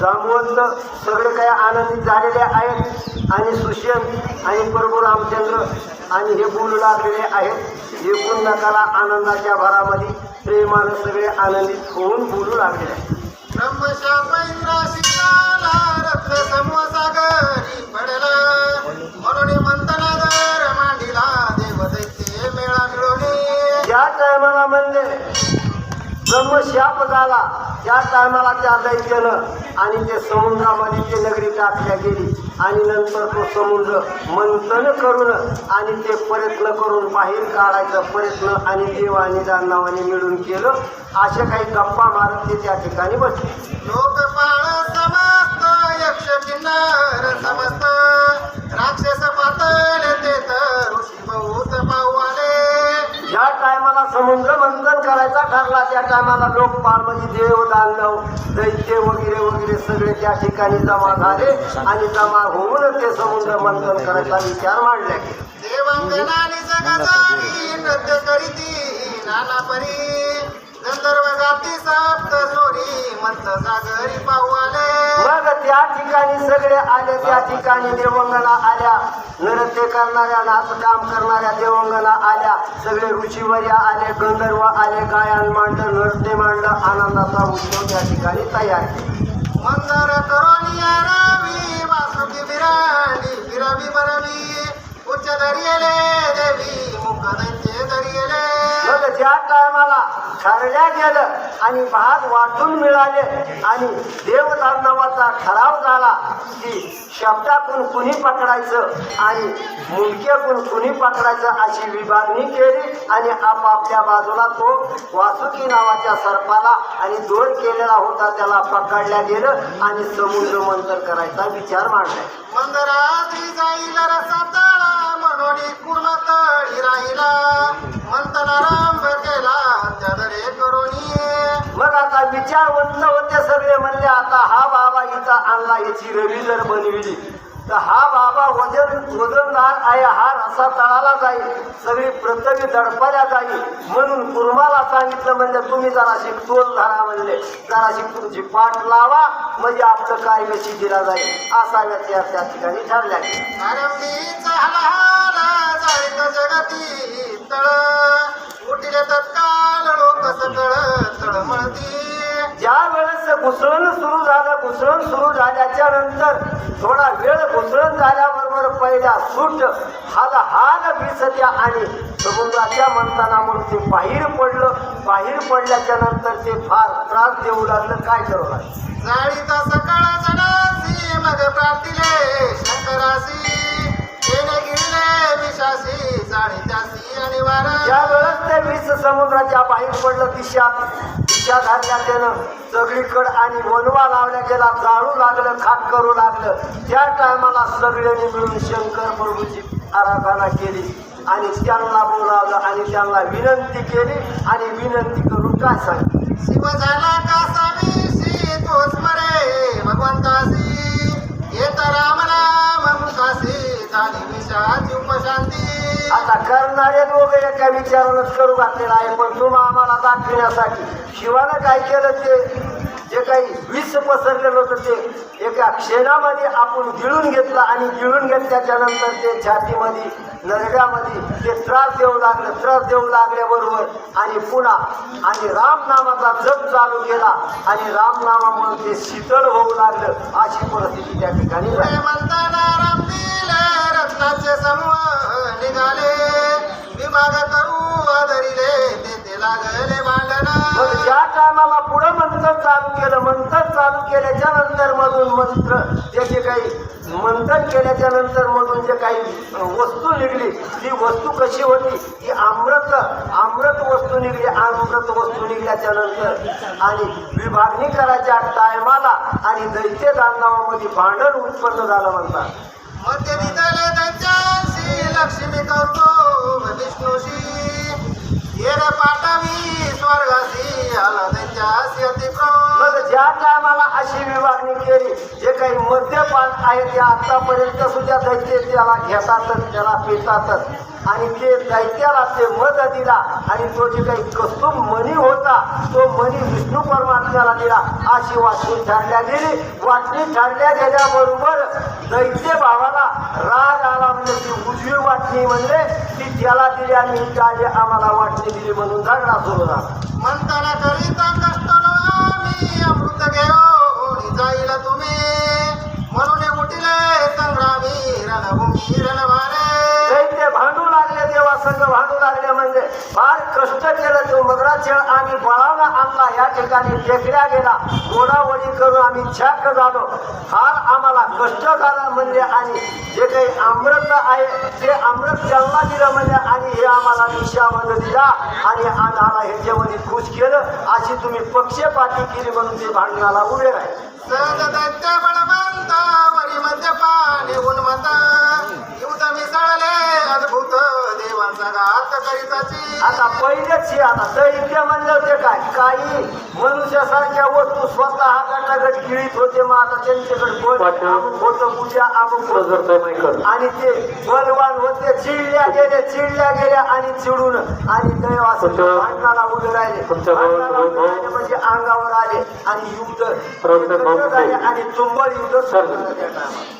जांबवंत सगळे काही आनंदित झालेले आहेत आणि सुष्यंत आणि प्रभू रामचंद्र आणि हे बोलू लागलेले आहेत. एकूण नकाला आनंदाच्या भरामध्ये प्रेमानं सगळे आनंदित होऊन बोलू लागलेले आहेत. ब्रह्मशाप इंद्राशी झाला, रत्न समूह सागरी पडला, म्हणून मंथनादर मांडिला, देव दैत्य मेळा मिळवणे. ज्या टायमाला म्हणले ब्रह्मशाप झाला त्या टायमाला त्या दैत्यानं आणि ते समुद्रामध्ये ते नगरी टाकल्या गेली आणि नंतर तो समुद्र मंथन करून आणि ते प्रयत्न करून बाहेर काढायचा प्रयत्न आणि देव आणि नावाने मिळून केलं. असे काही गप्पा मारत ते त्या ठिकाणी बसले. लोकपाळ समस्त, यक्ष किन्नर समस्त, राक्षस पातळ ते तर ऋषी बहुत पाहू आले. ज्या टायमाला समुद्र मंथन करायचा ठरला त्या टायमाला लोकपाल म्हणजे देव दानव दैत्य वगैरे वगैरे सगळे त्या ठिकाणी जमा झाले आणि जमा होऊन ते समुद्र मंथन करायचा विचार मांडला गेला. देवांगनानी जगजारी नृत्य करीती नाना परी, गंधर्व गाती सप्त सोरी, मंथ सागरी पाहू आले. मग त्या ठिकाणी सगळे आले. त्या ठिकाणी देवंगना आल्या, नृत्य करणाऱ्या नाच काम करणाऱ्या देवंगना आल्या, सगळे ऋषीवर्या आले, गंधर्व आले, गायन मांडलं, नृत्य मांडलं, आनंदाचा उत्सव त्या ठिकाणी तयार केला. मंदर करोनिया रवी, वासुकी बिराणी बिरवी बरवी, उच्च दरियले देवी, मुख दैत्य दरियले. मग ज्या टायमाला ठरल्या गेलं आणि भाग वाटून मिळाले आणि देवदानवाचा ठराव झाला की शब्दातून कुणी पकडायचं आणि मुंडक्यातून कुणी पकडायचं अशी विभागणी केली आणि आपापल्या बाजूला तो वासुकी नावाच्या सर्पाला आणि दोर केलेला होता त्याला पकडल्या गेलं आणि समुद्र मंथन करायचा विचार मांडला. मंदरात्री जाईल रसा तळा, म्हणून पूर्ण तळी राहिला, मंथनारंभ केला त्यादरे करोनी. मग आता विचारवंत होते सगळे म्हणले आता हा बाबा इथं आणला याची रवी जर बनविली तर हा बाबा वजनदार आहे, हा रसा तळाला जाईल, सगळी पृथ्वी दडपाल्या जाईल. म्हणून कुर्माला सांगितलं म्हणजे तुम्ही जराशी तोल धरा म्हणले, जराशी तुमची पाठ लावा म्हणजे आपलं कार्य सिद्धीला जाईल. असा व्यक्ती त्या ठिकाणी ठरल्या गेला. आरंभीचा हलहाला जाळीत जगती तळ, उठिले तत्काल लोक सकळ तळमळती. ज्या वेळेस घुसळण सुरू झाल्याच्या नंतर थोडा वेळ घुसळण झाल्याबरोबर पहिल्या सूट हाल विसत्या आणि समुद्राच्या मंथनामुळे ते बाहेर पडलं. बाहेर पडल्याच्या नंतर ते फार त्रास देऊ लागलं. काय करू लागलं? जाळीचा सकाळ जडासी, मग प्रार्थिले शंकरासी, येणे गिरले विषासी, जाळी त्यासी आणि वारा. ज्या वेळेस ते विष समुद्राच्या बाहेर पडलं दिशा धरल्या त्यानं सगळीकडं आणि वनवा लावल्या गेला, जाळू लागलं, खाक करू लागलं. त्या टायमाला सगळ्यांनी मिळून शंकर प्रभूची आराधना केली आणि त्यांना बोलावलं आणि त्यांना विनंती केली आणि विनंती करून काय सांगितलं? शिव झाला कासावीशी, तोच मरे भगवंतासी, येत राम नाम मुखासी, झाली विषाची उपशांती. आता करणारे दोघे एका विचारानंच करू घातलेला आहे, पण तुम्हा आम्हाला दाखविण्यासाठी शिवानं काय केलं ते जे काही विष पसरलेलं होतं ते एका क्षणामध्ये आपण गिळून घेतलं आणि गिळून घेतल्याच्या नंतर ते छातीमध्ये नरड्यामध्ये ते त्रास देऊ लागल्याबरोबर आणि पुन्हा आणि रामनामाचा जप चालू केला आणि रामनामामुळे ते शीतळ होऊ लागलं. अशी परिस्थिती त्या ठिकाणी झाली. म्हणताना राम दिले रत्नाचे समूह निघाले, विभाग करू आदरिले, ते लागले भांडणा. मग ज्या टायमाला पुढं मंथन चालू केल्याच्या नंतर मधून मंत्र त्याचे काही मंथन केल्याच्या नंतर मधून जे काही वस्तू निघली ती वस्तू कशी होती? ती अमृत वस्तू निघली. अमृत वस्तू निघल्याच्या नंतर आणि विभागणी करायच्या टायमाला आणि दैत्य दानवामध्ये भांडण उत्पन्न झालं म्हणतात. मध्य निधले दैत्याशी, लक्ष्मी करतो विष्णूशी, येर पाठवी स्वर्गासी, आला दैत्यासी अतिक्रोध. मग ज्या टायमाला अशी विभागणी केली जे काही मद्यपान आहे ते आतापर्यंत सुद्धा दैत्य त्याला घेतातच, त्याला पितातच आणि ते दैत्याला ते मध दिला आणि तो जे काही कस्तूर मणी होता तो मणी विष्णू परमात्म्याला दिला. अशी वाटणी ठरल्या गेली. वाटणी ठरल्या गेल्याबरोबर दैत्य भावाला राग आला. म्हणजे ती उजवी वाटणी म्हणजे ती त्याला दिली आणि त्याने आम्हाला वाटणी दिली म्हणून झगडा सुरू झाला. म्हणताना करीता कष्ट आम्ही अमृत घेऊन जाईल तुम्ही म्हणून उठिले संग्रामी रणभूमी रणवारे. दैत्य भांडू लागले, देवा संघ भांडू लागले. म्हणजे फार कष्ट केलं. तो मगरा खेळ आम्ही बळावला आणला. या ठिकाणी टेकल्या गेला. गोडावडी करून आम्ही छाक झालो. फार आम्हाला कष्ट झालं म्हणजे आणि जे काही अमृत आहे ते अमृत त्यांना दिलं म्हणजे आणि हे आम्हाला निशामध्ये दिला आणि आम्हाला ह्याच्यामध्ये खुश केलं. अशी तुम्ही पक्षपाती केली म्हणून ते भांडणाला उभे राहिले. सहज दैत्य बळवंत वरी मद्यपान उन्मत युद्ध मिसळले अद्भुत देवांचा घात करीताची. आता पहिलेच हे आता दैत्य म्हणलं ते काय काही मनुष्यासारख्या वस्तू स्वतः गटागट गिळीत होते. मग आता त्यांच्याकडे बल अमुक होतं पूजा अमुक होतं आणि ते बलवान होते. चिडल्या गेल्या आणि चिडून आणि दैव असं भांडणाला उभे राहिले. भांडणाला उभे राहिले म्हणजे अंगावर आले आणि युद्ध झाले आणि तुंबळ युद्ध सुरू झालं त्या टायमाला.